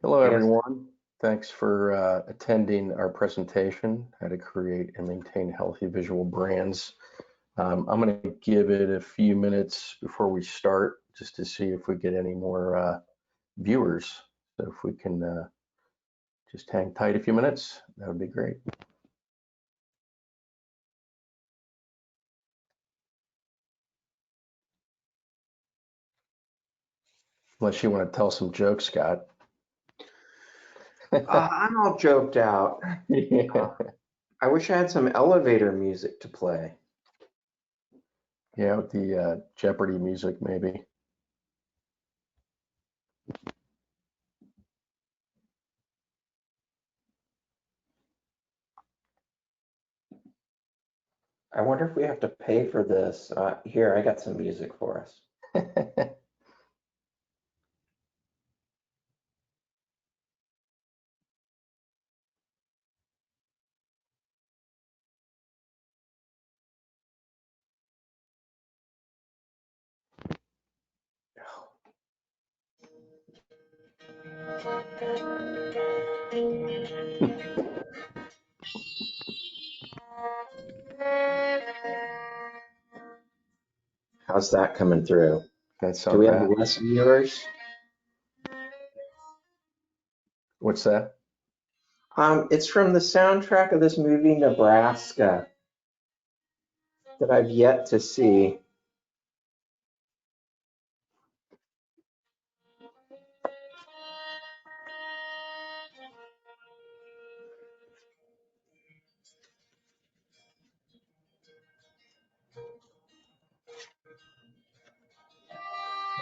Hello, Yes. everyone. Thanks for attending our presentation, How to Create and Maintain Healthy Visual Brands. I'm going to give it a few minutes before we start just to see if we get any more viewers. So if we can just hang tight a few minutes, that would be great. Unless you want to tell some jokes, Scott. I'm all joked out. Yeah, I wish I had some elevator music to play. yeah, with the Jeopardy music, maybe. I wonder if we have to pay for this. Here, I got some music for us. How's that coming through? That's Do not we have bad. less viewers? What's that? It's from the soundtrack of this movie, Nebraska, that I've yet to see.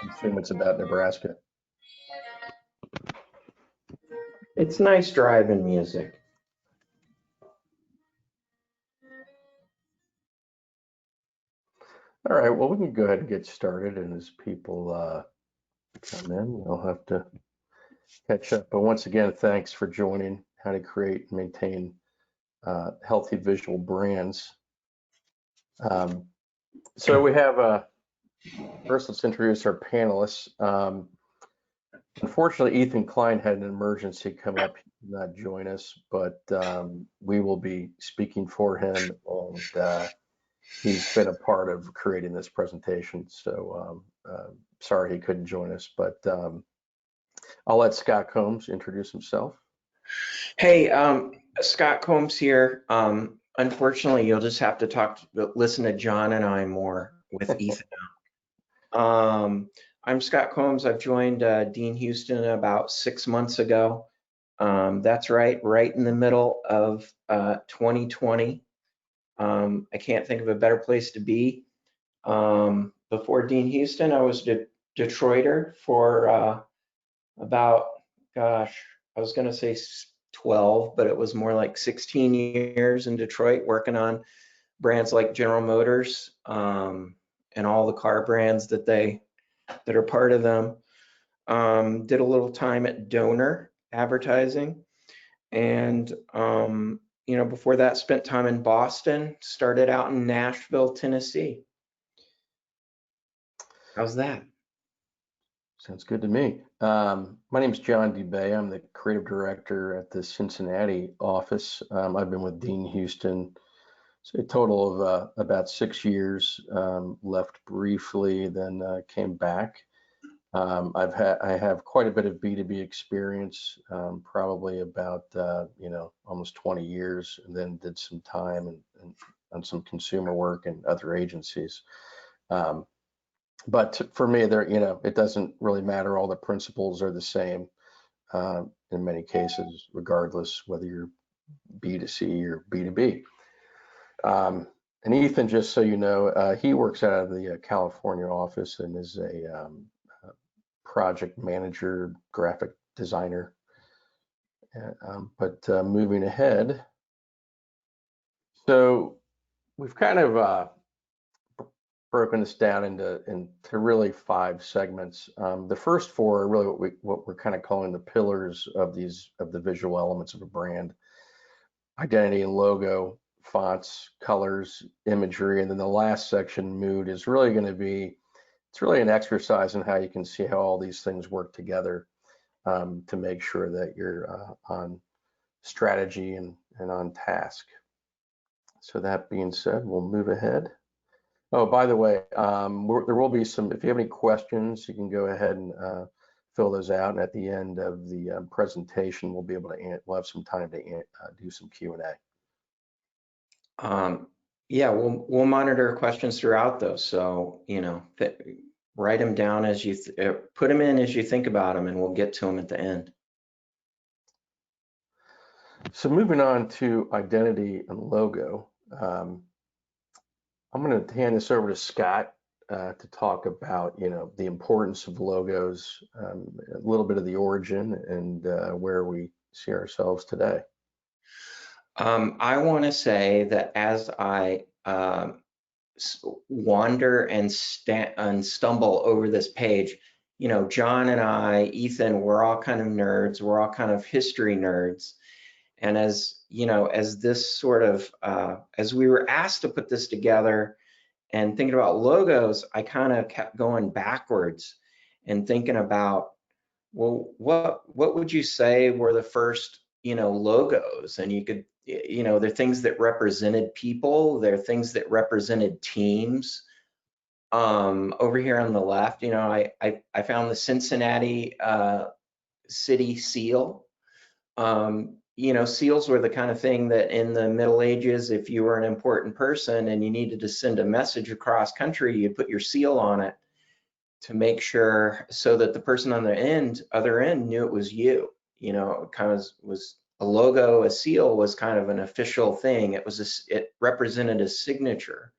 I assume it's about Nebraska. It's nice driving music. All right, well, we can go ahead and get started, and as people come in, we'll have to catch up. But once again, thanks for joining How to Create and Maintain Healthy Visual Brands. Um, so we have, first let's introduce our panelists. Unfortunately, Ethan Klein had an emergency come up, he did not join us, but we will be speaking for him, and he's been a part of creating this presentation. So sorry he couldn't join us, but I'll let Scott Combs introduce himself. Hey, Scott Combs here. Unfortunately, you'll just have to listen to John and I more with Ethan. I'm Scott Combs. I've joined DeanHouston about 6 months ago. That's right in the middle of 2020. I can't think of a better place to be. Before DeanHouston, I was Detroiter for about, gosh, I was going to say 12, but it was more like 16 years in Detroit working on brands like General Motors and all the car brands that are part of them. Did a little time at Donor Advertising, and before that, spent time in Boston. Started out in Nashville, Tennessee. How's that? Sounds good to me. My name is John DeBay. I'm the creative director at the Cincinnati office. I've been with DeanHouston, so a total of about 6 years. Left briefly, then came back. I have quite a bit of B2B experience, probably about almost 20 years, and then did some time and on some consumer work and other agencies. But for me, it doesn't really matter. All the principles are the same in many cases, regardless whether you're B2C or B2B. And Ethan, just so you know, he works out of the California office and is a project manager, graphic designer. But moving ahead, so we've kind of broken this down into really 5 segments. The first 4 are really what we're kind of calling the pillars of the visual elements of a brand: identity and logo, fonts, colors, imagery, and then the last section, mood, is really going to be, it's really an exercise in how you can see how all these things work together. to make sure that you're on strategy and on task. So that being said, we'll move ahead. Oh, by the way, there will be some, if you have any questions, you can go ahead and fill those out. And at the end of the presentation, we'll be able to, we'll have some time to do some Q&A. Yeah, we'll monitor questions throughout those. So, write them down as you put them in as you think about them, and we'll get to them at the end. So moving on to identity and logo, I'm going to hand this over to Scott to talk about, the importance of logos, a little bit of the origin, and where we see ourselves today. I want to say that as I wander and stumble over this page, John and I, Ethan, we're all kind of nerds. We're all kind of history nerds. And as this sort of, as we were asked to put this together and thinking about logos, I kind of kept going backwards and thinking about, well, what would you say were the first, logos? And you could, they're things that represented people. They're things that represented teams. Over here on the left, I found the Cincinnati city seal. Seals were the kind of thing that in the Middle Ages, if you were an important person and you needed to send a message across country, you put your seal on it to make sure so that the person on the other end knew it was you. It kind of was a logo, a seal was kind of an official thing. It represented a signature,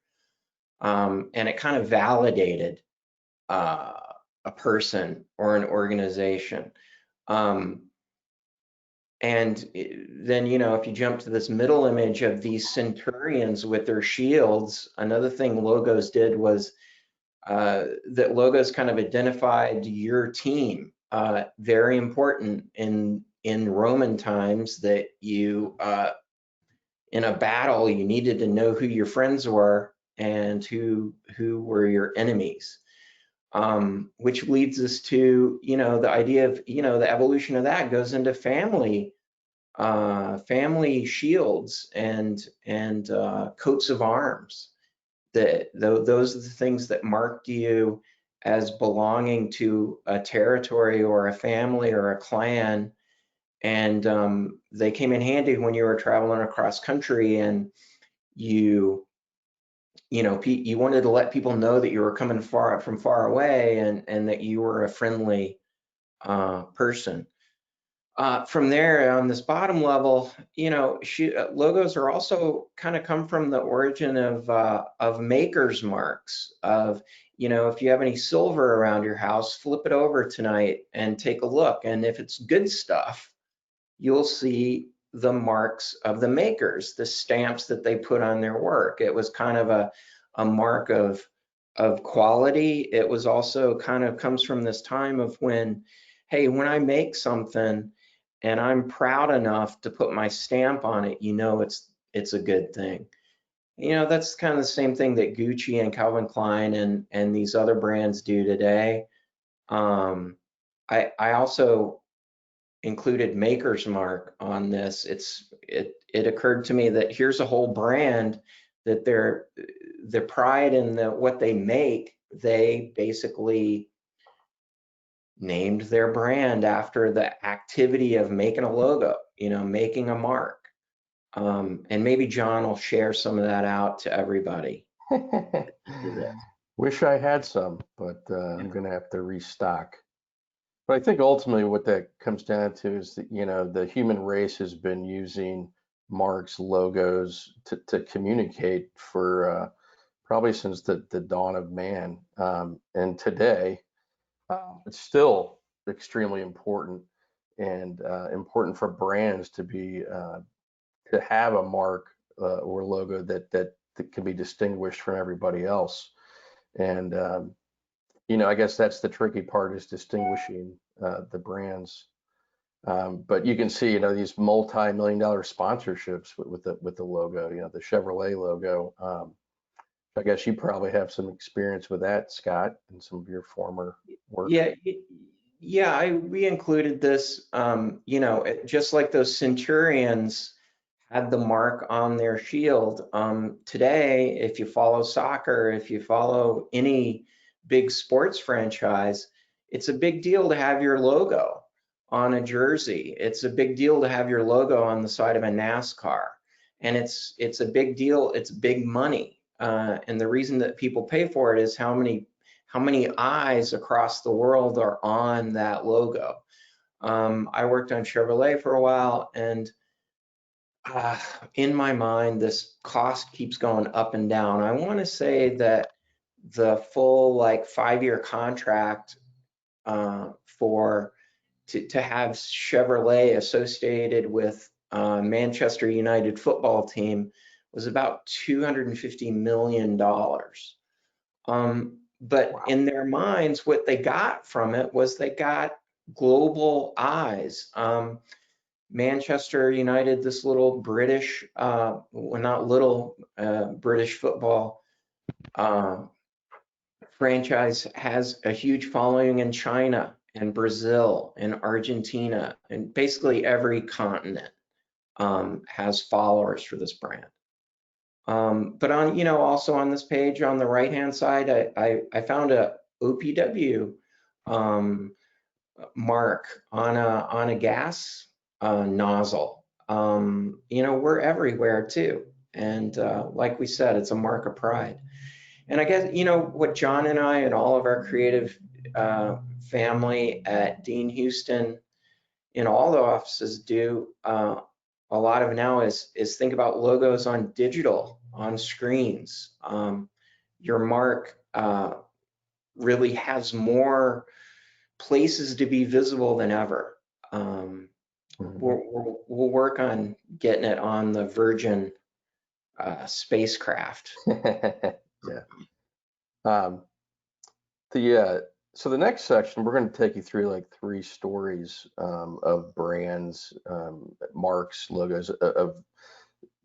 and it kind of validated a person or an organization. And then, if you jump to this middle image of these centurions with their shields, another thing logos did was that logos kind of identified your team. Very important in Roman times that you, in a battle, you needed to know who your friends were and who were your enemies. Which leads us to, the idea of, the evolution of that goes into family shields and coats of arms. Those are the things that marked you as belonging to a territory or a family or a clan. And they came in handy when you were traveling across country and you wanted to let people know that you were coming from far away and that you were a friendly person. From there, on this bottom level, logos are also kind of come from the origin of maker's marks. Of if you have any silver around your house, flip it over tonight and take a look. And if it's good stuff, you'll see the marks of the makers, the stamps that they put on their work. It was kind of a mark of quality. It was also kind of comes from this time of when, hey, when I make something and I'm proud enough to put my stamp on it, it's a good thing. That's kind of the same thing that Gucci and Calvin Klein and these other brands do today. I also included maker's mark on this. It occurred to me that here's a whole brand that the pride in what they make, they basically named their brand after the activity of making a logo, making a mark. And maybe John will share some of that out to everybody. Wish I had some, but I'm going to have to restock. But I think ultimately what that comes down to is that, the human race has been using marks, logos to communicate for probably since the dawn of man. And today, it's still extremely important and important for brands to have a mark or logo that can be distinguished from everybody else. And I guess that's the tricky part, is distinguishing the brands. But you can see, these multi-million-dollar sponsorships with the logo, the Chevrolet logo. I guess you probably have some experience with that, Scott, in some of your former work. Yeah, Yeah, we included this, just like those centurions had the mark on their shield. Today, if you follow soccer, if you follow any big sports franchise, it's a big deal to have your logo on a jersey. It's a big deal to have your logo on the side of a NASCAR. And it's a big deal. It's big money. And the reason that people pay for it is how many eyes across the world are on that logo. I worked on Chevrolet for a while, and in my mind, this cost keeps going up and down. I want to say that the full like 5-year contract for to have Chevrolet associated with Manchester United football team was about $250 million. But Wow. in their minds, what they got from it was they got global eyes. Manchester United, this little British, well, not little, British football uh, franchise has a huge following in China and Brazil and Argentina, and basically every continent has followers for this brand. But also on this page on the right-hand side, I found a OPW um, mark on a gas nozzle. We're everywhere too. And like we said, it's a mark of pride. And I guess, what John and I and all of our creative family at DeanHouston in all the offices do a lot of now is think about logos on digital, on screens. Your mark really has more places to be visible than ever. Mhm. We'll work on getting it on the Virgin spacecraft. Yeah. Um, so the next section, we're going to take you through like 3 stories of brands, marks, logos.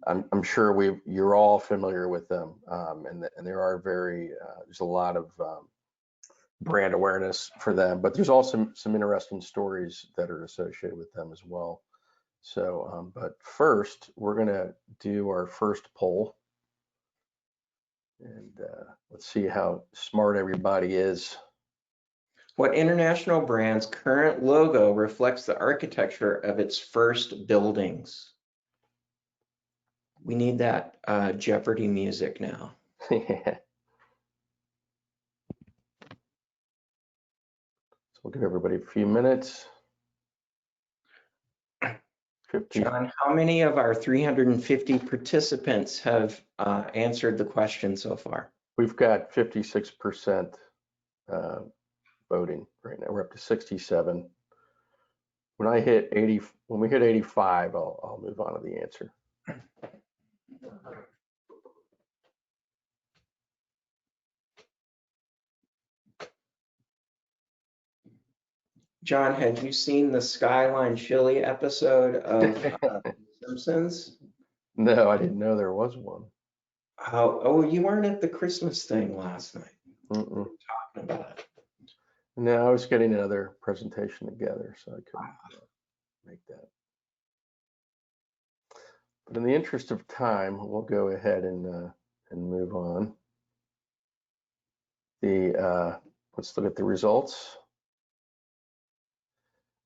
I'm sure you're all familiar with them, and there are there's a lot of brand awareness for them, but there's also some interesting stories that are associated with them as well. So, but first, we're going to do our first poll, and let's see how smart everybody is. What international brand's current logo reflects the architecture of its first buildings? We need that Jeopardy music now. Yeah. So we'll give everybody a few minutes. 50. John, how many of our 350 participants have answered the question so far? We've got 56% uh, voting right now. We're up to 67. When I hit 80, when we hit 85, I'll move on to the answer. John, had you seen the Skyline Chili episode of Simpsons? No, I didn't know there was one. Oh, you weren't at the Christmas thing last night. Mm-mm. Talking about it. No, I was getting another presentation together, so I couldn't make that. But in the interest of time, we'll go ahead and move on. Let's look at the results.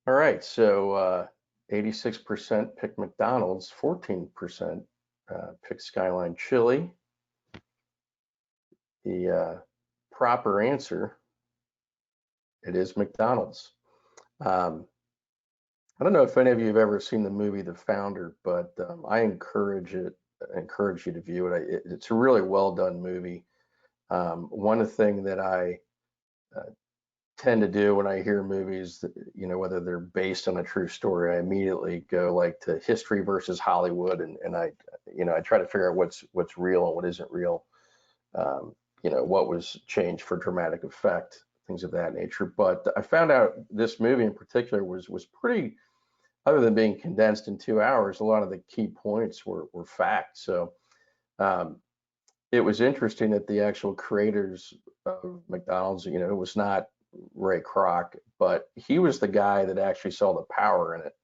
All right, so 86% picked McDonald's, 14% picked Skyline Chili. The proper answer, it is McDonald's. I don't know if any of you have ever seen the movie The Founder, but I encourage you to view it. It's a really well done movie. One thing that I tend to do when I hear movies, whether they're based on a true story, I immediately go like to history versus Hollywood, and I try to figure out what's real and what isn't real. What was changed for dramatic effect, things of that nature. But I found out this movie in particular was pretty, other than being condensed in 2 hours, a lot of the key points were fact. So it was interesting that the actual creators of McDonald's, it was not Ray Kroc, but he was the guy that actually saw the power in it.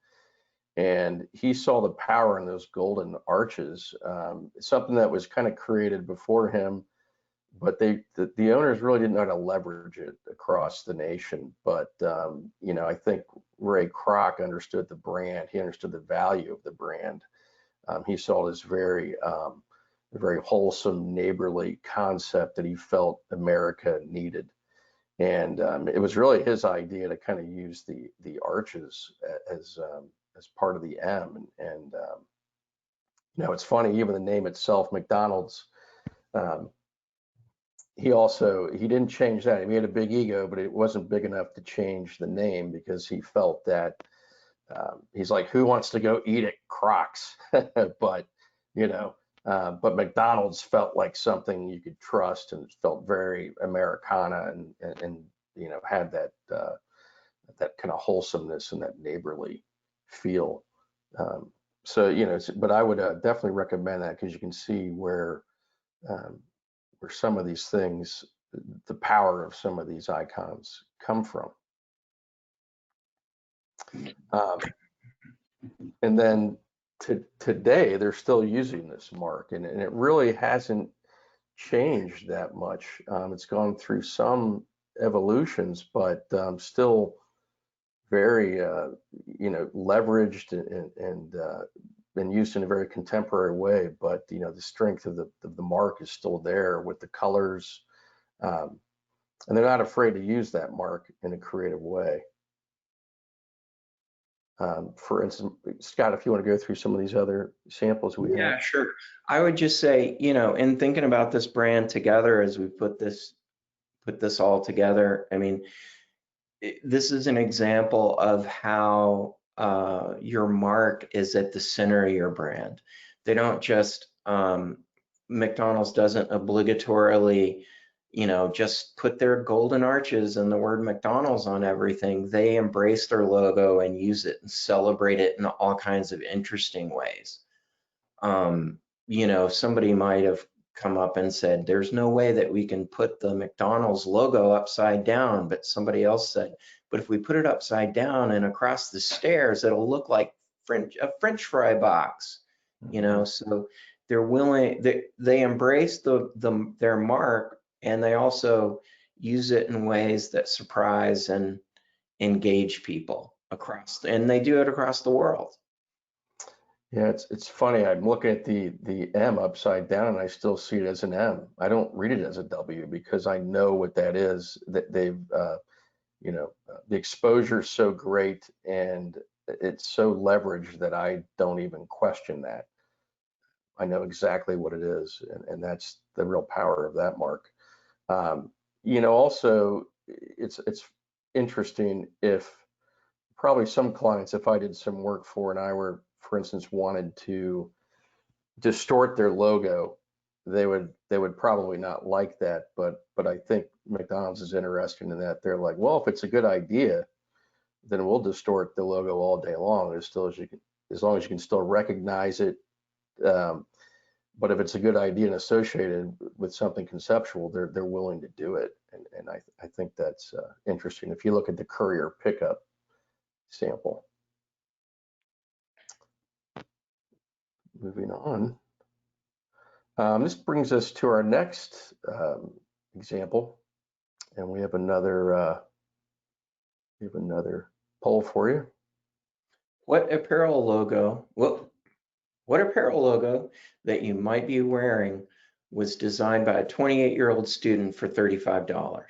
And he saw the power in those golden arches, something that was kind of created before him, but the owners really didn't know how to leverage it across the nation. But I think Ray Kroc understood the brand. He understood the value of the brand. He saw this very wholesome, neighborly concept that he felt America needed. And it was really his idea to kind of use the arches as part of the M. And it's funny, even the name itself, McDonald's. Um, he didn't change that. He had a big ego, but it wasn't big enough to change the name because he felt that he's like, who wants to go eat at Crocs? But but McDonald's felt like something you could trust, and it felt very Americana, and had that kind of wholesomeness and that neighborly feel. Um, but I would definitely recommend that because you can see um, where some of these things, the power of some of these icons come from. Um, and then today, they're still using this mark, and it really hasn't changed that much. It's gone through some evolutions, but still very, leveraged and used in a very contemporary way. But the strength of the mark is still there with the colors, um, and they're not afraid to use that mark in a creative way. For instance, Scott, if you want to go through some of these other samples we have. Yeah, sure. I would just say, in thinking about this brand together as we put this all together, I mean, this is an example of how your mark is at the center of your brand. They don't just, McDonald's doesn't obligatorily, just put their golden arches and the word McDonald's on everything. They embrace their logo and use it and celebrate it in all kinds of interesting ways. Somebody might have come up and said, there's no way that we can put the McDonald's logo upside down, but somebody else said, but if we put it upside down and across the stairs, it'll look like a French fry box, so they're willing, they embrace their mark, and they also use it in ways that surprise and engage people and they do it across the world. Yeah, it's funny. I'm looking at the M upside down, and I still see it as an M. I don't read it as a W because I know what that is. That the exposure is so great and it's so leveraged that I don't even question that. I know exactly what it is, and that's the real power of that mark. Also, it's interesting if probably some clients, if I did some work for and I were, for instance, wanted to distort their logo, they would probably not like that. But I think McDonald's is interested in that. They're like, well, if it's a good idea, then we'll distort the logo all day long, as long as you can still recognize it. Um, but if it's a good idea and associated with something conceptual, they're willing to do it. And I think that's interesting. If you look at the courier pickup sample. Moving on. This brings us to our next example, and we have another poll for you. What apparel logo that you might be wearing was designed by a 28-year-old student for $35?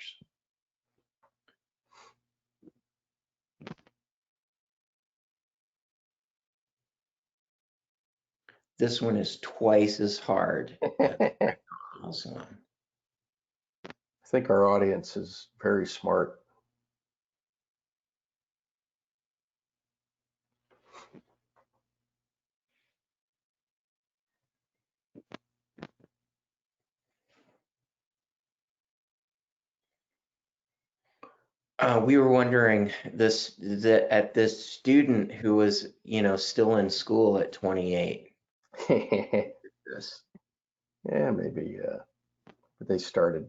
This one is twice as hard as the I McDonald's one. think our audience is very smart. We were wondering at this student who was, still in school at 28. This. Yeah, maybe, but they started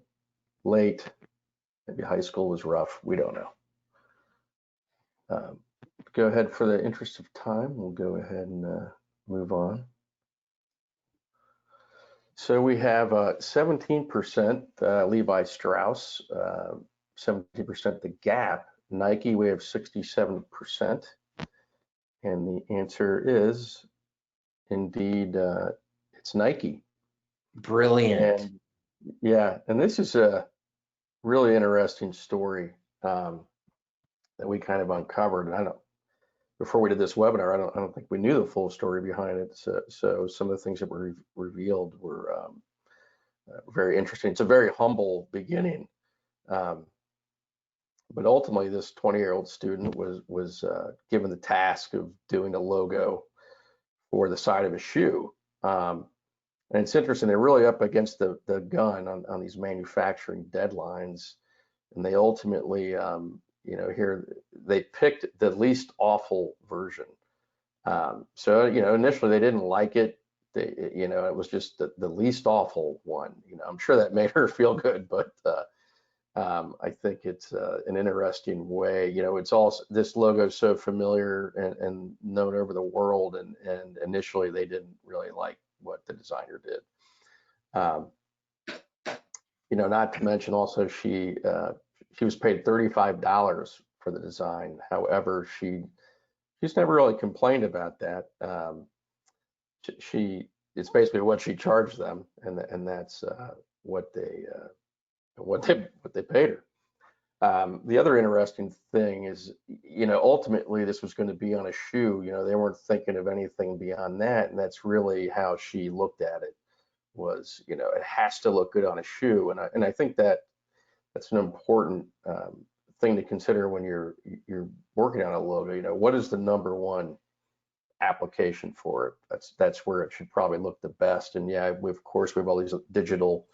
late. Maybe high school was rough. We don't know. Um, go ahead, for the interest of time, we'll go ahead and move on. So we have 17% Levi Strauss, 17% The Gap, Nike. We have 67%, and the answer is indeed it's Nike. Brilliant. And yeah, and this is a really interesting story that we kind of uncovered. And I don't, before we did this webinar, I don't think we knew the full story behind it. So some of the things that were revealed were very interesting. It's a very humble beginning, um, but ultimately, this 20-year-old student was given the task of doing a logo for the side of a shoe. And it's interesting, they're really up against the gun on these manufacturing deadlines. And they ultimately, here they picked the least awful version. So, initially they didn't like it. It was just the least awful one. I'm sure that made her feel good, but I think it's an interesting way. It's also, this logo is so familiar and known over the world, and initially they didn't really like what the designer did. Not to mention also she was paid $35 for the design. However, she's never really complained about that. It's basically what she charged them, and that's what they paid her. The other interesting thing is, ultimately this was going to be on a shoe. They weren't thinking of anything beyond that, and that's really how she looked at it. Was, it has to look good on a shoe, and I think that's an important thing to consider when you're working on a logo. What is the number one application for it? That's where it should probably look the best. And yeah, of course we have all these digital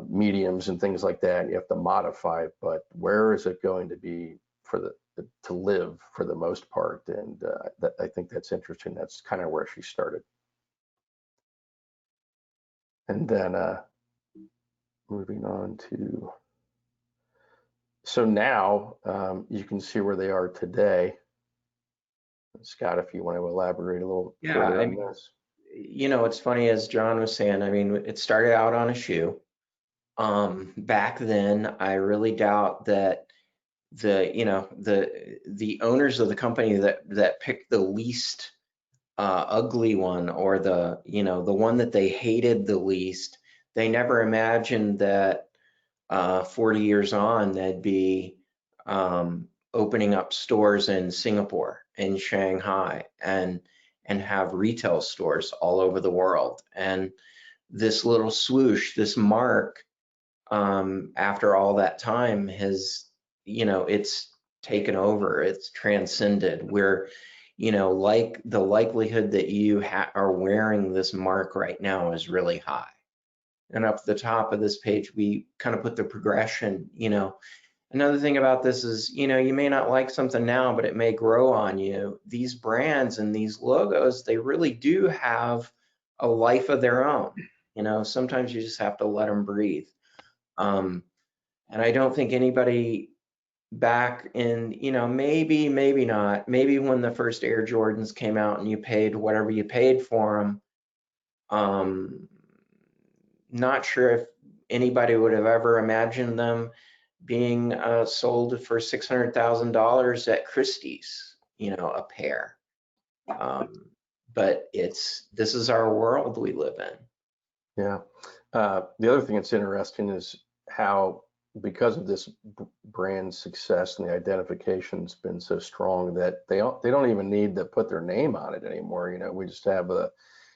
mediums and things like that. You have to modify it, but where is it going to be to live for the most part? And I think that's interesting. That's kind of where she started. And then moving on to, so now you can see where they are today. Scott, if you want to elaborate a little Yeah, further I on mean, this. it's funny, as John was saying, I mean, it started out on a shoe. Back then, I really doubt that the owners of the company that picked the least ugly one, or the one that they hated the least, they never imagined that 40 years on they'd be opening up stores in Singapore, in Shanghai, and have retail stores all over the world. And this little swoosh, this mark, after all that time has, it's taken over, it's transcended, where, like the likelihood that you are wearing this mark right now is really high. And up the top of this page, we kind of put the progression. Another thing about this is, you may not like something now, but it may grow on you. These brands and these logos, they really do have a life of their own. Sometimes you just have to let them breathe. And I don't think anybody back in, maybe not, maybe when the first Air Jordans came out and you paid whatever you paid for them, not sure if anybody would have ever imagined them being sold for $600,000 at Christie's, a pair. But this is our world we live in. Yeah. The other thing that's interesting is how, because of this brand success and the identification's been so strong, that they don't even need to put their name on it anymore. We just have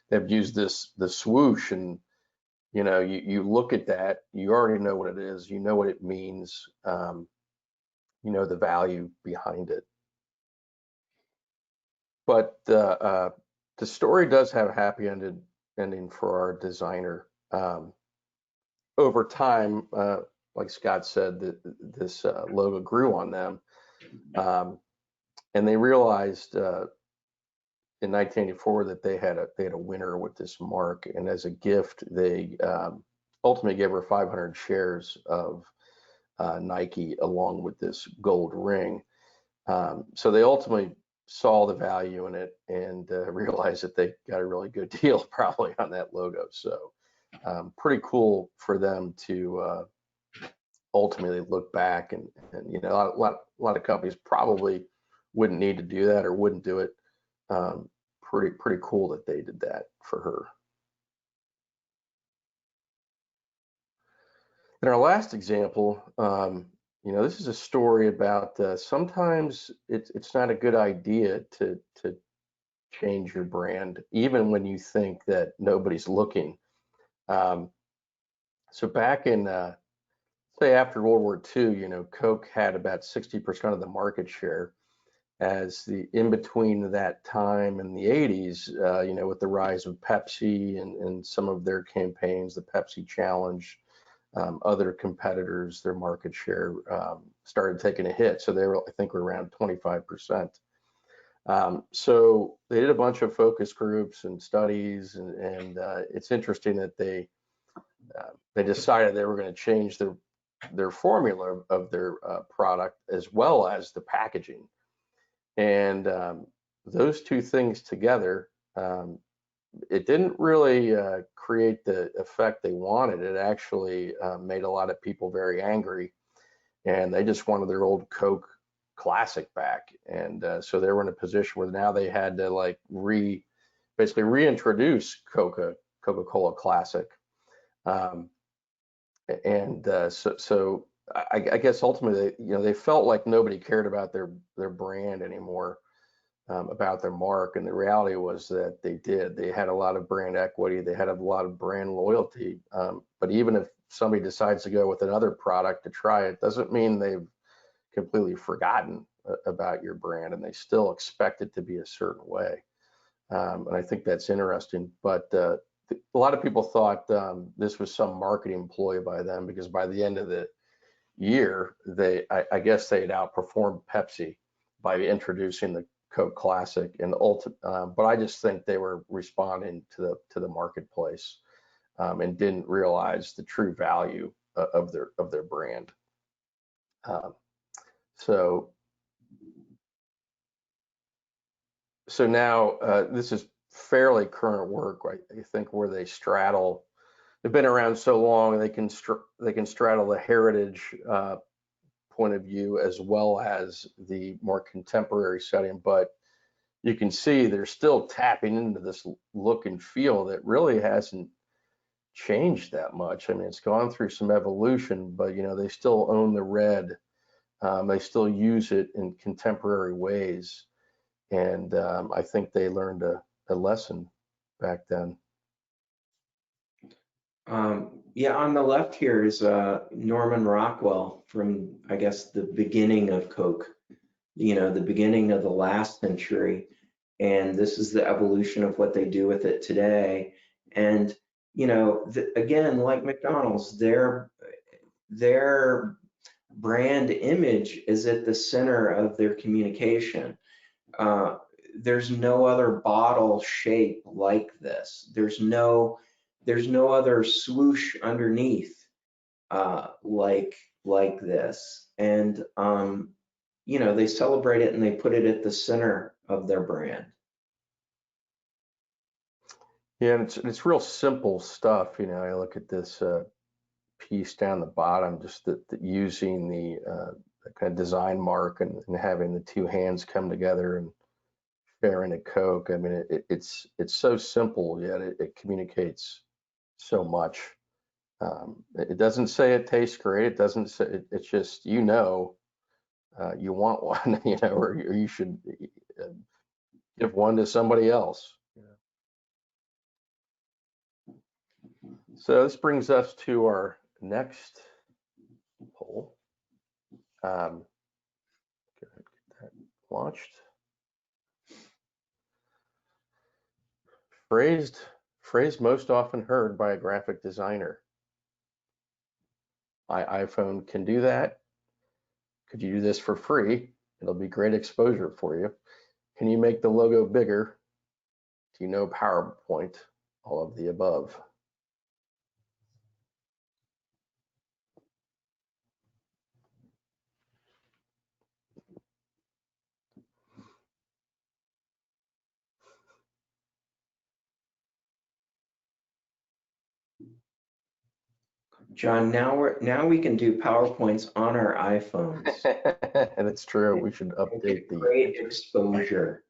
they've used the swoosh, and you look at that, you already know what it is, you know what it means, you know the value behind it. But the story does have a happy ending for our designer. Over time, like Scott said, this logo grew on them, and they realized in 1984 that they had a winner with this mark, and as a gift, they ultimately gave her 500 shares of Nike along with this gold ring. So they ultimately saw the value in it and realized that they got a really good deal probably on that logo. So pretty cool for them to ultimately look back and you know, a lot of companies probably wouldn't need to do that or wouldn't do it. Pretty cool that they did that for her. In our last example, you know, this is a story about sometimes it's not a good idea to change your brand, even when you think that nobody's looking. Um, so back in say after World War II, you know, Coke had about 60% of the market share. As the in between that time in the 80s, you know, with the rise of Pepsi and some of their campaigns, the Pepsi Challenge, other competitors, their market share started taking a hit. So they were, I think, were around 25%. So they did a bunch of focus groups and studies, and it's interesting that they decided they were going to change their formula of their product as well as the packaging. And those two things together, it didn't really create the effect they wanted. It actually made a lot of people very angry, and they just wanted their old Coke classic back. And so they were in a position where now they had to like basically reintroduce Coca-Cola Classic. Um, and so I guess ultimately, you know, they felt like nobody cared about their brand anymore, about their mark. And the reality was that they did. They had a lot of brand equity. They had a lot of brand loyalty. But even if somebody decides to go with another product to try it, doesn't mean they've completely forgotten about your brand, and they still expect it to be a certain way. And I think that's interesting. But a lot of people thought this was some marketing ploy by them, because by the end of the year, I guess they had outperformed Pepsi by introducing the Coke Classic and but I just think they were responding to the marketplace and didn't realize the true value of their brand. Um, so now this is fairly current work, right? I think where they straddle. They've been around so long, they can straddle the heritage point of view as well as the more contemporary setting, but you can see they're still tapping into this look and feel that really hasn't changed that much. I mean, it's gone through some evolution, but you know, they still own the red. They still use it in contemporary ways, and I think they learned a lesson back then. Yeah, on the left here is Norman Rockwell from, I guess, the beginning of Coke, you know, the beginning of the last century. And this is the evolution of what they do with it today. And, you know, again, like McDonald's, their brand image is at the center of their communication. There's no other bottle shape like this. There's no other swoosh underneath like this. And you know, they celebrate it and they put it at the center of their brand. Yeah, and it's real simple stuff. You know, I look at this piece down the bottom, just using the kind of design mark and having the two hands come together and sharing a Coke. I mean, it's so simple, yet it communicates so much. It doesn't say it tastes great. It doesn't say it's just, you know, you want one, you know, or you should uh, give one to somebody else. So this brings us to our next poll. Get that launched. Phrase most often heard by a graphic designer. My iPhone can do that. Could you do this for free? It'll be great exposure for you. Can you make the logo bigger? Do you know PowerPoint? All of the above. John, now we can do PowerPoints on our iPhones. That's true. We should And update get the. great exposure.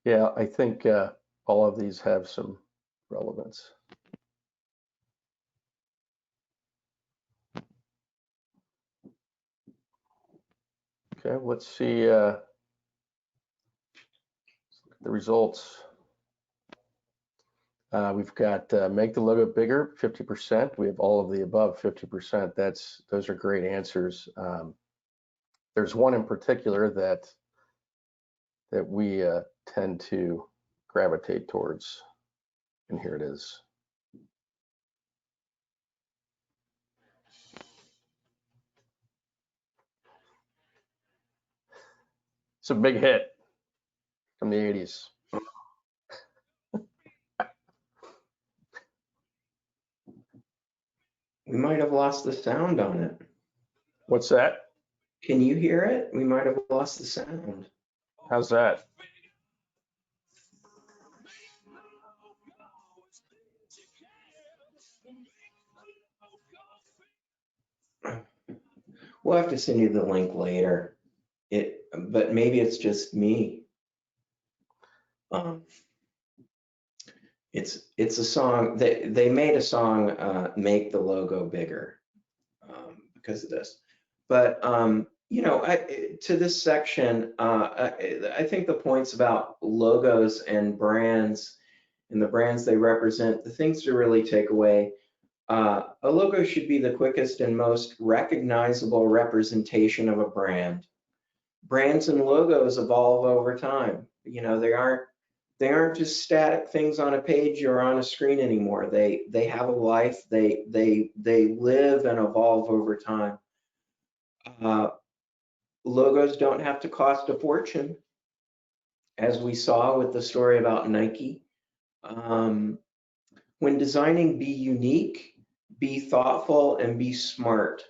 Yeah, I think all of these have some relevance. Okay, let's see the results. We've got make the logo bigger, 50%. We have all of the above, 50%. Those are great answers. There's one in particular that we tend to gravitate towards, and here it is. It's a big hit from the 80s. We might have lost the sound on it. What's that? Can you hear it? We might have lost the sound. How's that? We'll have to send you the link later. But maybe it's just me. It's a song that they made a song, make the logo bigger, because of this. But you know, to this section, I think the points about logos and brands and the brands they represent, the things to really take away. A logo should be the quickest and most recognizable representation of a brand. Brands and logos evolve over time. You know, they aren't just static things on a page or on a screen anymore. They have a life. They live and evolve over time. Logos don't have to cost a fortune, as we saw with the story about Nike. When designing, be unique, be thoughtful, and be smart.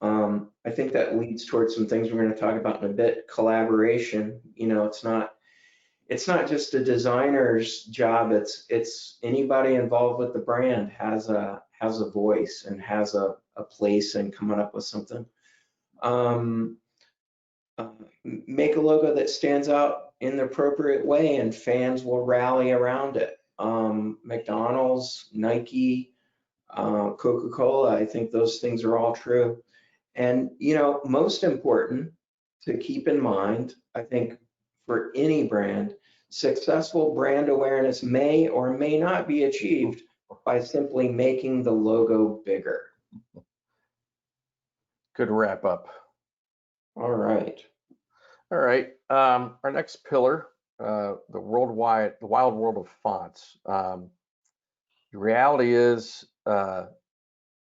I think that leads towards some things we're going to talk about in a bit. Collaboration. You know, it's not just a designer's job. It's anybody involved with the brand has a voice and has a place in coming up with something. Make a logo that stands out in the appropriate way, and fans will rally around it. McDonald's, Nike, CocaCola. I think those things are all true. And, you know, most important to keep in mind, I think, for any brand, successful brand awareness may or may not be achieved by simply making the logo bigger. Good wrap up. All right. All right. Our next pillar, the wild world of fonts. The reality is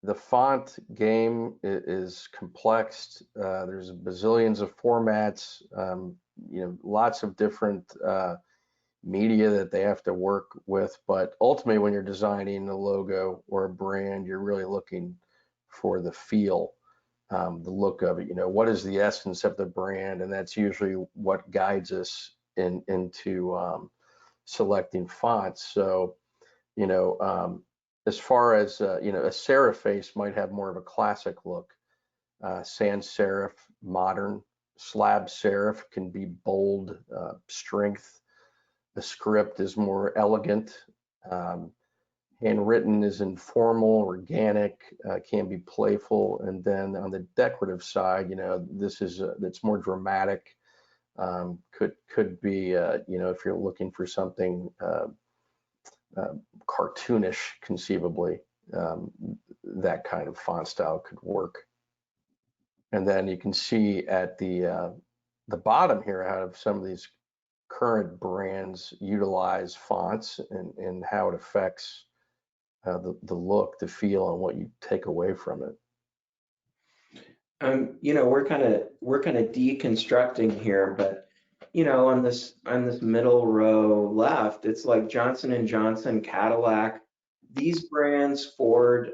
the font game is complex. There's bazillions of formats, you know, lots of different media that they have to work with. But ultimately, when you're designing a logo or a brand, you're really looking for the feel, the look of it. You know, what is the essence of the brand? And that's usually what guides us into selecting fonts. So, you know, as far as, you know, a serif face might have more of a classic look. Sans serif, modern. Slab serif can be bold, strength. The script is more elegant. Handwritten is informal, organic, can be playful. And then on the decorative side, you know, this is it's more dramatic. Could be, you know, if you're looking for something cartoonish, conceivably, that kind of font style could work. And then you can see at the bottom here how some of these current brands utilize fonts and how it affects the look, the feel, and what you take away from it. You know, we're kind of deconstructing here, but you know, on this middle row left, it's like Johnson & Johnson, Cadillac, these brands, Ford,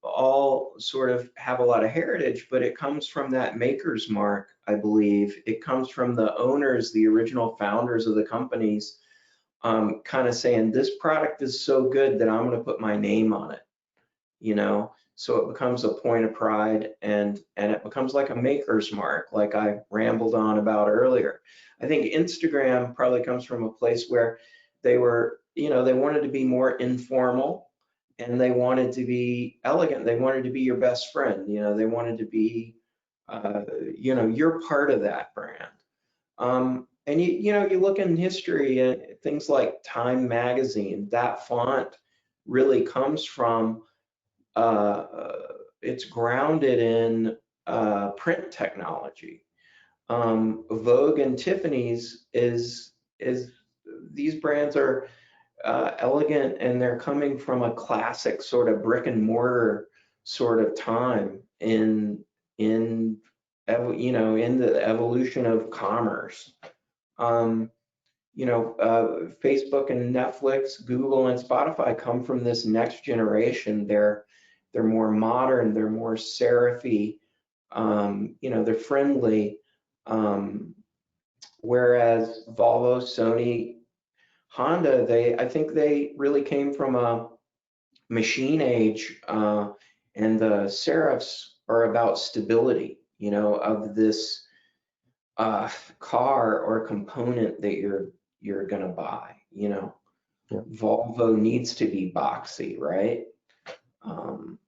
all sort of have a lot of heritage, but it comes from that maker's mark, I believe. It comes from the owners, the original founders of the companies. kind of saying this product is so good that I'm going to put my name on it, you know? So it becomes a point of pride, and it becomes like a maker's mark, like I rambled on about earlier. I think Instagram probably comes from a place where they were, you know, they wanted to be more informal and they wanted to be elegant. They wanted to be your best friend, you know, they wanted to be, you know, you're part of that brand. And you know, you look in history, things like Time magazine, that font really comes from, uh, it's grounded in print technology. Vogue and Tiffany's is these brands are elegant, and they're coming from a classic sort of brick and mortar sort of time in you know, in the evolution of commerce. Um, you know, Facebook and Netflix, Google and Spotify come from this next generation. They're more modern, they're more serify, you know, they're friendly. Um, Whereas Volvo, Sony, Honda, I think they really came from a machine age, and the serifs are about stability, you know, of this uh, car or component that you're gonna buy, you know. Yeah. Volvo needs to be boxy, right? Um,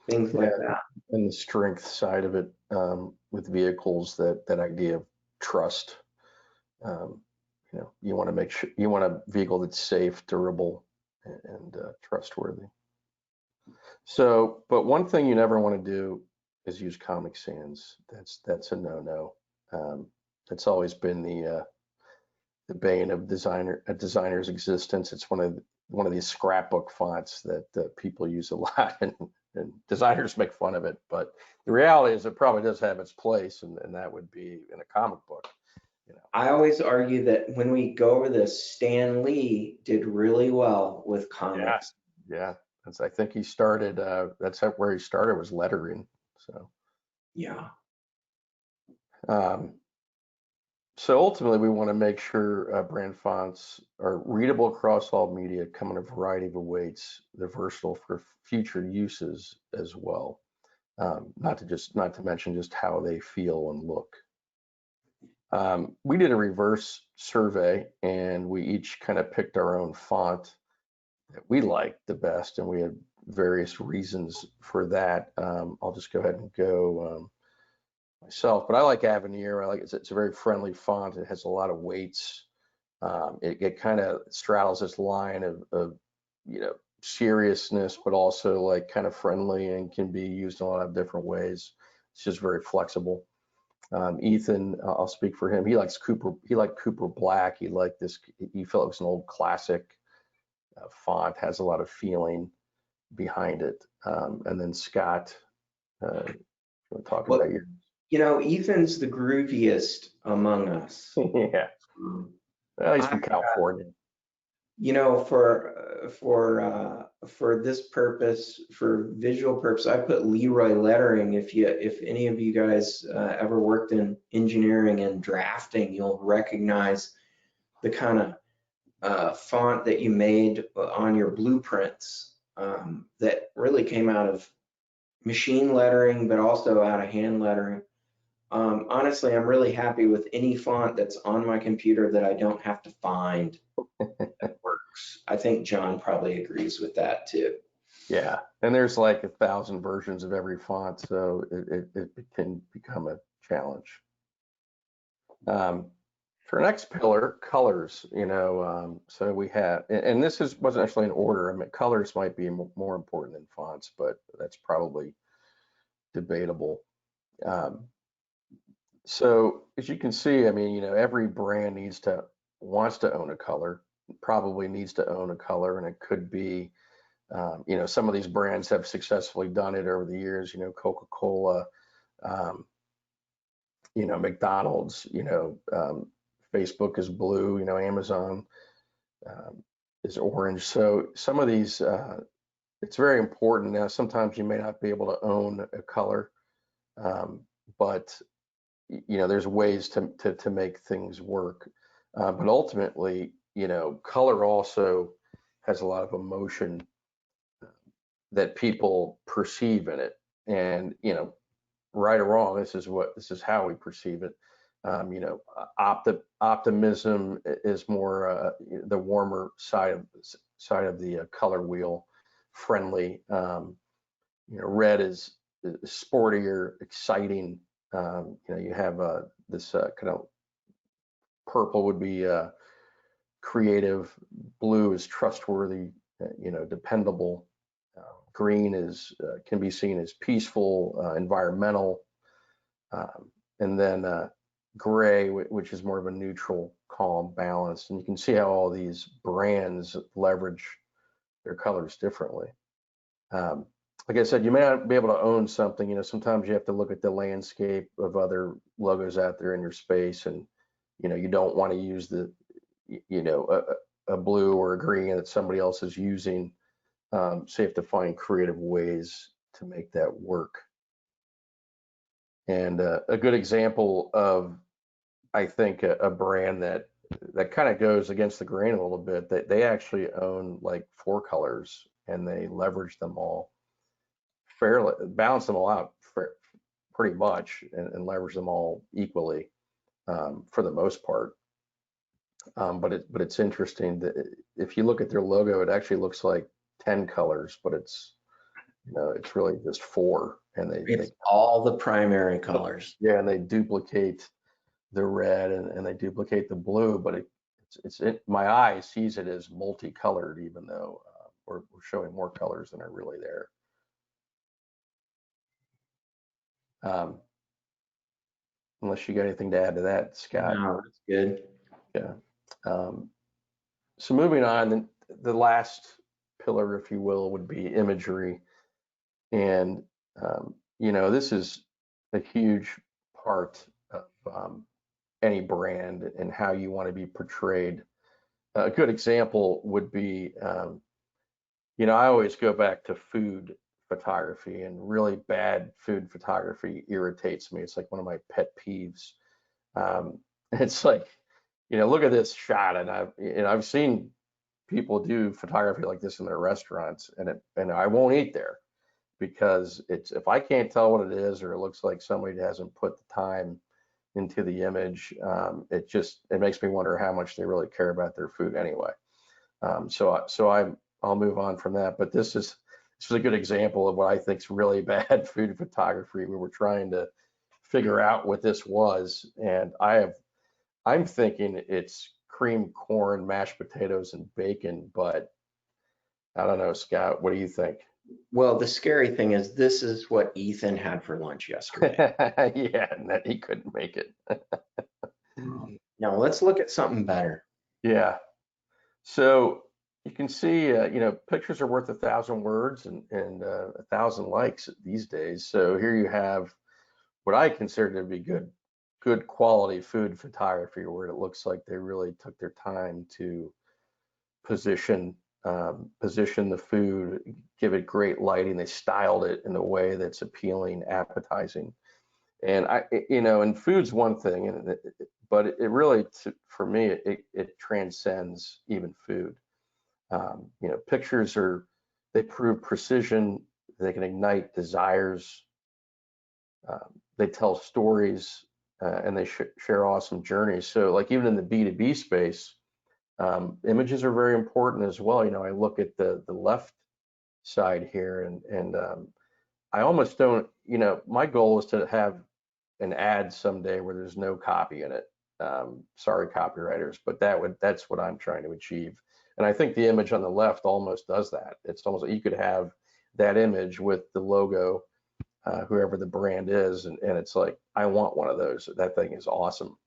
Things like Yeah, that. and the strength side of it, with vehicles, that idea of trust. You know, you want to make sure you want a vehicle that's safe, durable, and trustworthy. So, but one thing you never want to do is use Comic Sans. That's a no-no. That's always been the bane of a designer's existence. It's one of these scrapbook fonts that people use a lot, and designers make fun of it. But the reality is, it probably does have its place, and that would be in a comic book. You know. I always argue that when we go over this, Stan Lee did really well with Yeah, comics. yeah. I think he started. That's where he started, was lettering. So. Yeah. Um, So ultimately, we want to make sure brand fonts are readable across all media, come in a variety of weights. They're versatile for future uses as well. Not to mention just how they feel and look. We did a reverse survey, and we each kind of picked our own font that we liked the best, and we had various reasons for that. I'll just go ahead and go. Myself, but I like Avenir. I like it's a very friendly font. It has a lot of weights. It kind of straddles this line of you know, seriousness, but also like kind of friendly, and can be used in a lot of different ways. It's just very flexible. Ethan, I'll speak for him. He likes Cooper. He liked Cooper Black. He liked this. He felt it was an old classic font. Has a lot of feeling behind it. And then Scott, you want to talk about Well, your? you know, Ethan's the grooviest among us. Yeah. Um, Well, he's I, from California. you know, for this purpose, for visual purpose, I put Leroy lettering. If any of you guys ever worked in engineering and drafting, you'll recognize the kind of font that you made on your blueprints, that really came out of machine lettering, but also out of hand lettering. Honestly, I'm really happy with any font that's on my computer that I don't have to find that works. I think John probably agrees with that too. Yeah, and there's like 1,000 versions of every font, so it can become a challenge. Um, for our next pillar, colors, you know, so we have, and this wasn't actually in order. I mean, colors might be more important than fonts, but that's probably debatable. Um, so as you can see, I mean, you know, every brand wants to own a color, probably needs to own a color, and it could be, you know, some of these brands have successfully done it over the years, you know, Coca-Cola, um, you know, McDonald's, you know, Facebook is blue, you know, Amazon um, is orange. So some of these, it's very important. Now, sometimes you may not be able to own a color, um, but you know, there's ways to make things work. But ultimately, color also has a lot of emotion that people perceive in it. And, right or wrong, this is how we perceive it. Optimism is more the warmer side of the color wheel, friendly. Red is sportier, exciting. You have this kind of purple would be creative, blue is trustworthy, dependable. Green is can be seen as peaceful, environmental, and then gray, which is more of a neutral, calm, balanced. And you can see how all these brands leverage their colors differently. Like I said, you may not be able to own something. Sometimes you have to look at the landscape of other logos out there in your space, and you don't want to use a blue or a green that somebody else is using. So you have to find creative ways to make that work. And a good example of, I think, a brand that kind of goes against the grain a little bit, that they actually own like 4 colors and they leverage them all fairly, balance them all out pretty much, and leverage them all equally, for the most part. But it's interesting that if you look at their logo, it actually looks like 10 colors, but it's really just 4, and It's all the primary colors. yeah, and they duplicate the red, and they duplicate the blue, but my eye sees it as multicolored, even though we're showing more colors than are really there. Unless you got anything to add to that, Scott. No, that's good. Yeah. So moving on, the last pillar, if you will, would be imagery. And, this is a huge part of any brand and how you want to be portrayed. A good example would be, I always go back to food photography, and really bad food photography irritates me. It's like one of my pet peeves. It's like, look at this shot, and I've seen people do photography like this in their restaurants, and I won't eat there, because if I can't tell what it is, or it looks like somebody hasn't put the time into the image, it makes me wonder how much they really care about their food anyway. I'll move on from that. But this is a good example of what I think is really bad food photography. We were trying to figure out what this was, and I'm thinking it's creamed corn, mashed potatoes, and bacon, but I don't know, Scott, what do you think? Well, the scary thing is this is what Ethan had for lunch yesterday. Yeah, and that he couldn't make it. Now let's look at something better. Yeah. So you can see, pictures are worth 1,000 words, and 1,000 likes these days. So here you have what I consider to be good quality food photography, where it looks like they really took their time to position the food, give it great lighting. They styled it in a way that's appealing, appetizing. And and food's one thing, but it really, for me, it transcends even food. Pictures they prove precision. They can ignite desires. They tell stories, and they share awesome journeys. So, like, even in the B2B space, images are very important as well. I look at the left side here, and I almost don't. My goal is to have an ad someday where there's no copy in it. Sorry, copywriters, but that's what I'm trying to achieve. And I think the image on the left almost does that. It's almost like you could have that image with the logo, whoever the brand is, and it's like, I want one of those. That thing is awesome.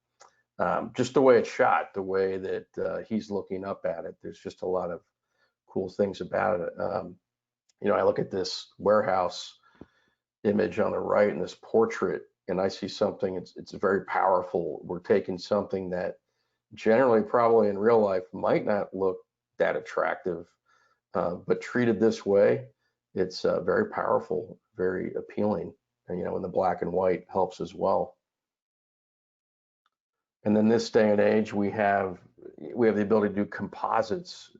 Just the way it's shot, the way that he's looking up at it, there's just a lot of cool things about it. I look at this warehouse image on the right and this portrait, and I see something, it's very powerful. We're taking something that generally, probably in real life, might not look that attractive, but treated this way, it's very powerful, very appealing. And and the black and white helps as well. And then this day and age, we have we have the ability to do composites.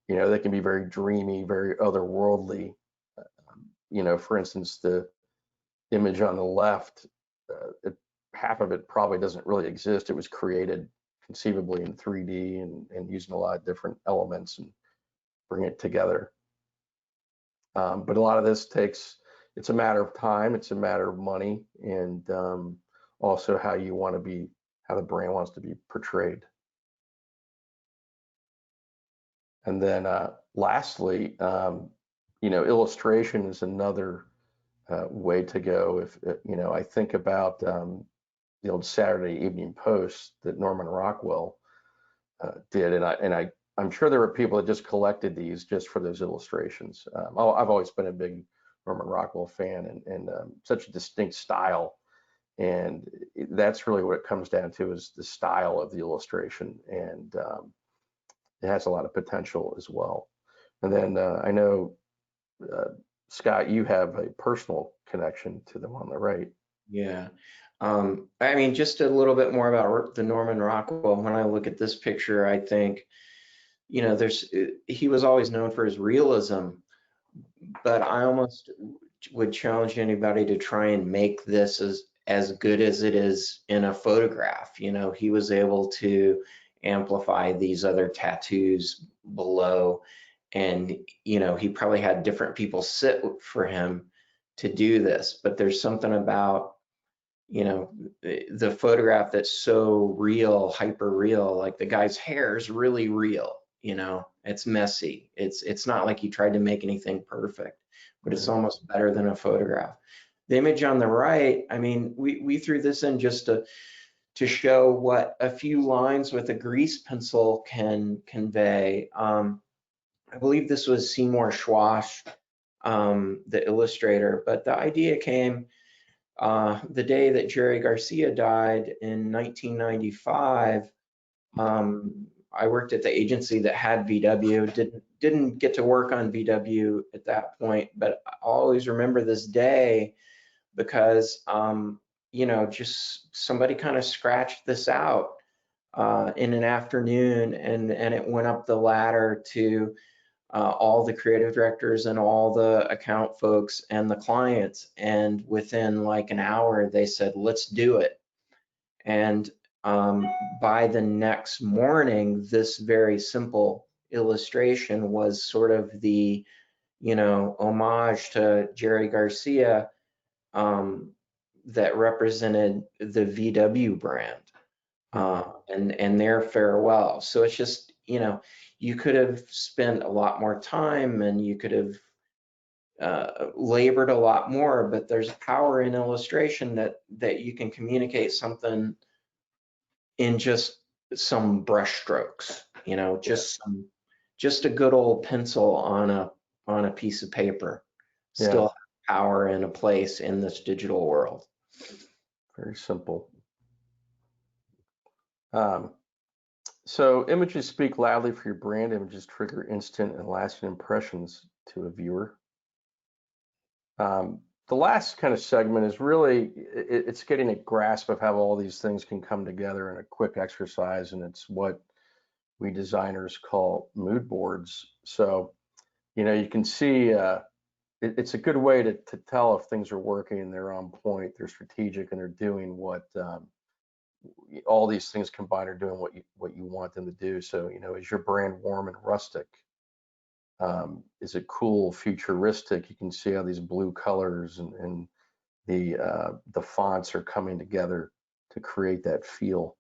They can be very dreamy, very otherworldly. For instance, the image on the left, half of it probably doesn't really exist. It was created conceivably in 3D and using a lot of different elements and bring it together. But a lot of this it's a matter of time, it's a matter of money, and also how the brand wants to be portrayed. And then lastly, illustration is another way to go. If I think about the old Saturday Evening Post that Norman Rockwell did, and I'm sure there were people that just collected these just for those illustrations. I've always been a big Norman Rockwell fan, and such a distinct style, and that's really what it comes down to, is the style of the illustration, and it has a lot of potential as well. And then I know, Scott, you have a personal connection to them on the right. Yeah. I mean, just a little bit more about the Norman Rockwell. When I look at this picture, I think, he was always known for his realism, but I almost would challenge anybody to try and make this as good as it is in a photograph. He was able to amplify these other tattoos below, and he probably had different people sit for him to do this, but there's something about the photograph that's so real, hyper real. Like, the guy's hair is really real. It's messy. It's not like he tried to make anything perfect, but it's almost better than a photograph. The image on the right, I mean, we threw this in just to show what a few lines with a grease pencil can convey. I believe this was Seymour Schwash, the illustrator, but the idea came the day that Jerry Garcia died in 1995. I worked at the agency that had VW. Didn't get to work on VW at that point, but I always remember this day because just somebody kind of scratched this out in an afternoon, and it went up the ladder to all the creative directors and all the account folks and the clients, and within like an hour they said, let's do it. And by the next morning, this very simple illustration was sort of the homage to Jerry Garcia that represented the VW brand and their farewell. So it's just, you could have spent a lot more time, and you could have labored a lot more, but there's power in illustration that you can communicate something in just some brush strokes, just a good old pencil on a piece of paper, still have power and a place in this digital world. Very simple. So images speak loudly for your brand. Images trigger instant and lasting impressions to a viewer. The last kind of segment is really, it's getting a grasp of how all these things can come together in a quick exercise, and it's what we designers call mood boards. So, you can see it's a good way to tell if things are working and they're on point, they're strategic, and they're doing what all these things combined are doing what you want them to do. So, is your brand warm and rustic? Is it cool, futuristic? You can see how these blue colors and the fonts are coming together to create that feel.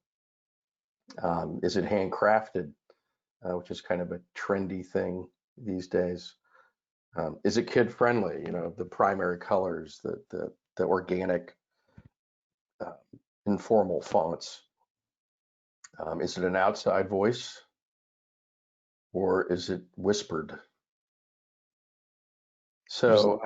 Is it handcrafted, which is kind of a trendy thing these days? Is it kid friendly? The primary colors, the organic, informal fonts. Is it an outside voice, or is it whispered? So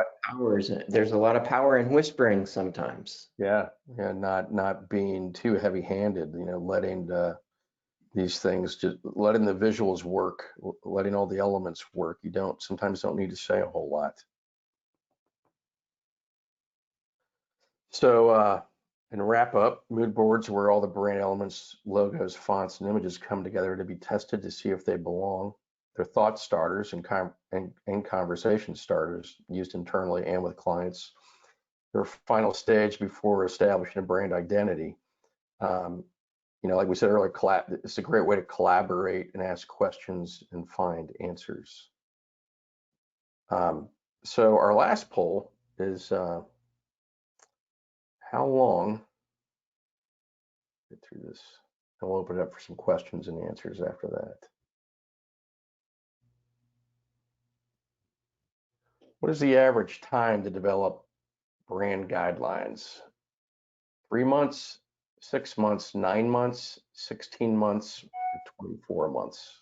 there's a lot of power in whispering sometimes. Yeah, not being too heavy-handed, letting these things, just letting the visuals work, letting all the elements work. You sometimes don't need to say a whole lot. So And wrap up, mood boards where all the brand elements, logos, fonts, and images come together to be tested to see if they belong. They're thought starters and conversation starters used internally and with clients. They're a final stage before establishing a brand identity. Like we said earlier, it's a great way to collaborate and ask questions and find answers. So our last poll is how long, get through this, and we'll open it up for some questions and answers after that. What is the average time to develop brand guidelines? 3 months, 6 months, 9 months, 16 months, or 24 months?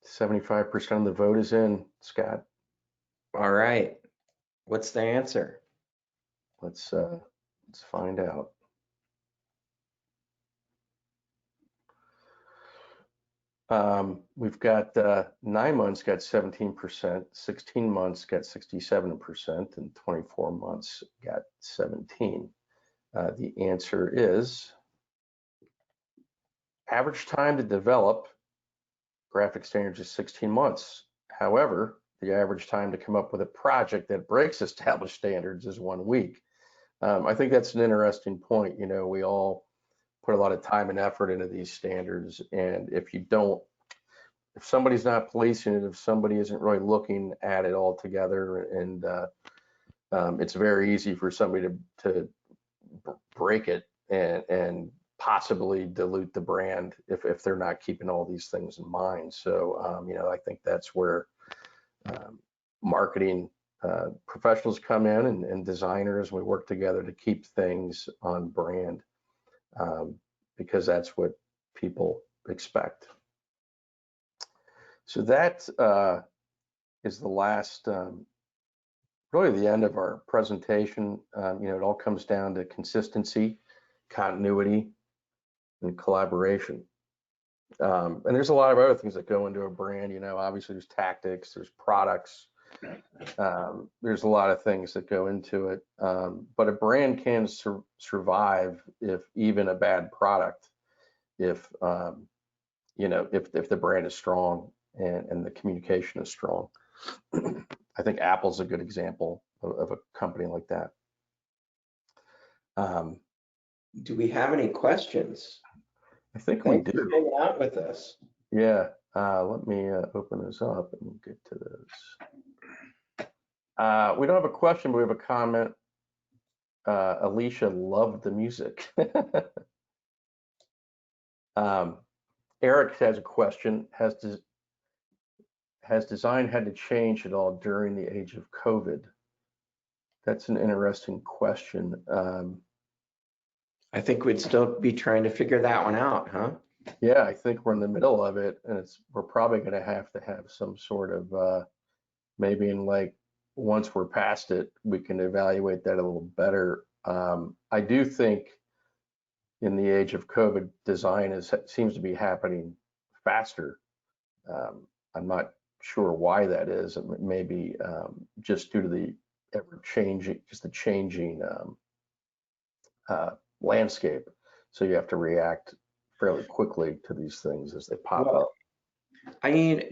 %75% of the vote is in, Scott. All right. What's the answer? Let's find out. We've got 9 months got 17%, 16 months got 67%, and 24 months got 17. The answer is average time to develop graphic standards is 16 months. However, the average time to come up with a project that breaks established standards is 1 week. I think that's an interesting point. We all put a lot of time and effort into these standards, and if somebody's not policing it, if somebody isn't really looking at it all together, and it's very easy for somebody to break it and possibly dilute the brand if they're not keeping all these things in mind. So I think that's where marketing professionals come in, and designers. We work together to keep things on brand, because that's what people expect. So that is the last, really the end of our presentation. It all comes down to consistency, continuity, and collaboration. And there's a lot of other things that go into a brand. Obviously there's tactics, there's products, there's a lot of things that go into it. But a brand can survive if even a bad product, if the brand is strong and the communication is strong. I think Apple's a good example of a company like that. Do we have any questions? I think Thanks we do. for hanging out with us. Yeah, let me open this up and we'll get to those. We don't have a question, but we have a comment. Alicia loved the music. Eric has a question. Has design had to change at all during the age of COVID? That's an interesting question. I think we'd still be trying to figure that one out, huh? Yeah, I think we're in the middle of it, and we're probably going to have some sort of maybe once we're past it, we can evaluate that a little better. I do think in the age of COVID, design seems to be happening faster. I'm not sure why that is. It may be just due to the changing landscape. So you have to react fairly quickly to these things as they pop up. I mean,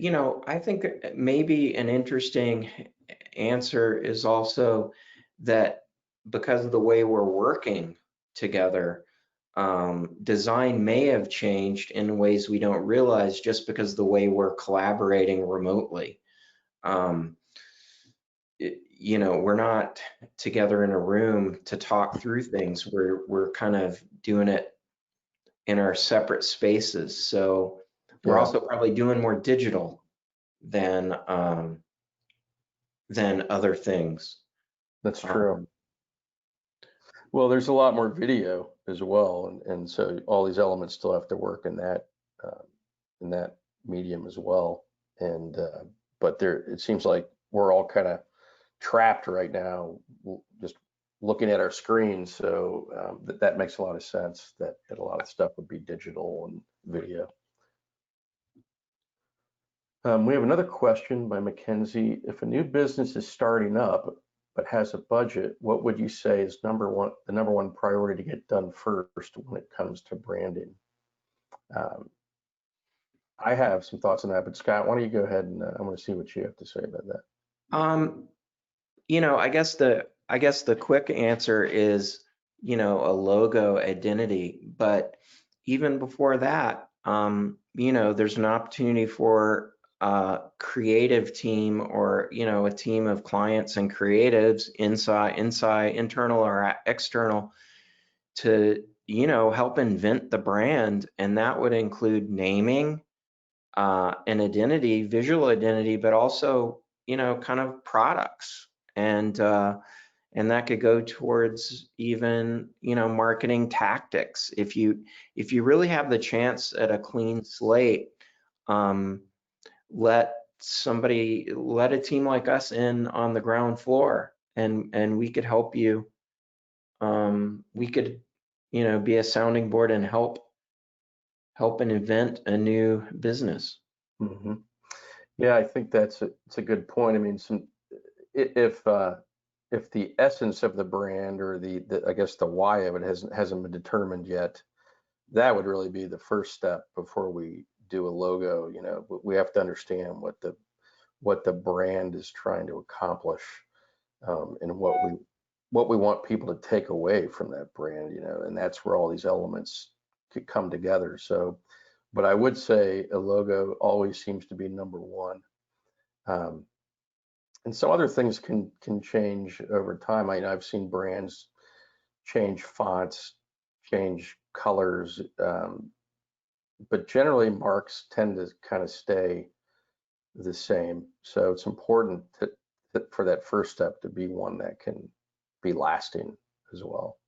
I think maybe an interesting answer is also that because of the way we're working together, design may have changed in ways we don't realize just because of the way we're collaborating remotely. We're not together in a room to talk through things. We're kind of doing it in our separate spaces. So we're also probably doing more digital than other things. That's true. Well, there's a lot more video as well, and so all these elements still have to work in that medium as well. And but it seems like we're all kind of trapped right now, just looking at our screens. So that makes a lot of sense that a lot of stuff would be digital and video. We have another question by Mackenzie. If a new business is starting up but has a budget, what would you say is the number one priority to get done first when it comes to branding? I have some thoughts on that, but Scott, why don't you go ahead and I want to see what you have to say about that. I guess the quick answer is, a logo identity. But even before that, there's an opportunity for a creative team, or, a team of clients and creatives inside, internal or external, to, help invent the brand. And that would include naming, an identity, visual identity, but also, kind of products. And that could go towards even, marketing tactics. If you really have the chance at a clean slate, let a team like us in on the ground floor, and we could help you. We could, be a sounding board and help and invent a new business. Mm-hmm. Yeah, I think it's a good point. I mean, if the essence of the brand, or the I guess the why of it hasn't been determined yet, that would really be the first step before we do a logo. We have to understand what the brand is trying to accomplish, and what we want people to take away from that brand. And that's where all these elements could come together. So, but I would say a logo always seems to be number one. And some other things can change over time. I've seen brands change fonts, change colors, but generally marks tend to kind of stay the same. So it's important for that first step to be one that can be lasting as well.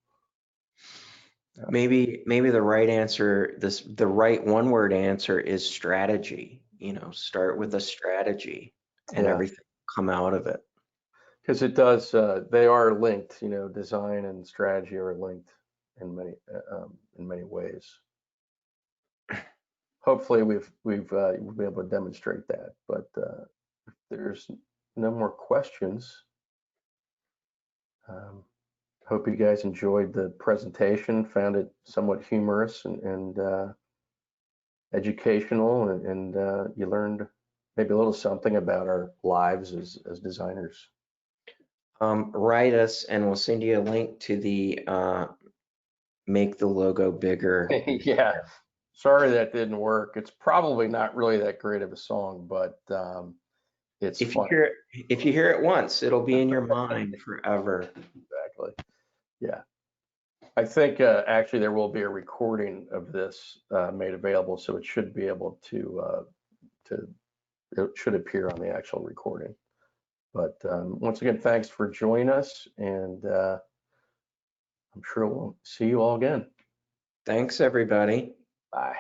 Maybe the right answer, the right one-word answer is strategy. Start with a strategy, and Yeah, everything come out of it. because it does. They are linked. Design and strategy are linked in many ways. Hopefully, we'll be able to demonstrate that. But if there's no more questions, hope you guys enjoyed the presentation, found it somewhat humorous and educational, and you learned maybe a little something about our lives as designers. Write us, and we'll send you a link to the make the logo bigger. Yeah, sorry that didn't work. It's probably not really that great of a song, but it's fun. If you hear it once, it'll be in your mind forever. Exactly. Yeah. I think actually there will be a recording of this made available, so it should be able to it should appear on the actual recording. But once again, thanks for joining us, and I'm sure we'll see you all again. Thanks, everybody. Bye.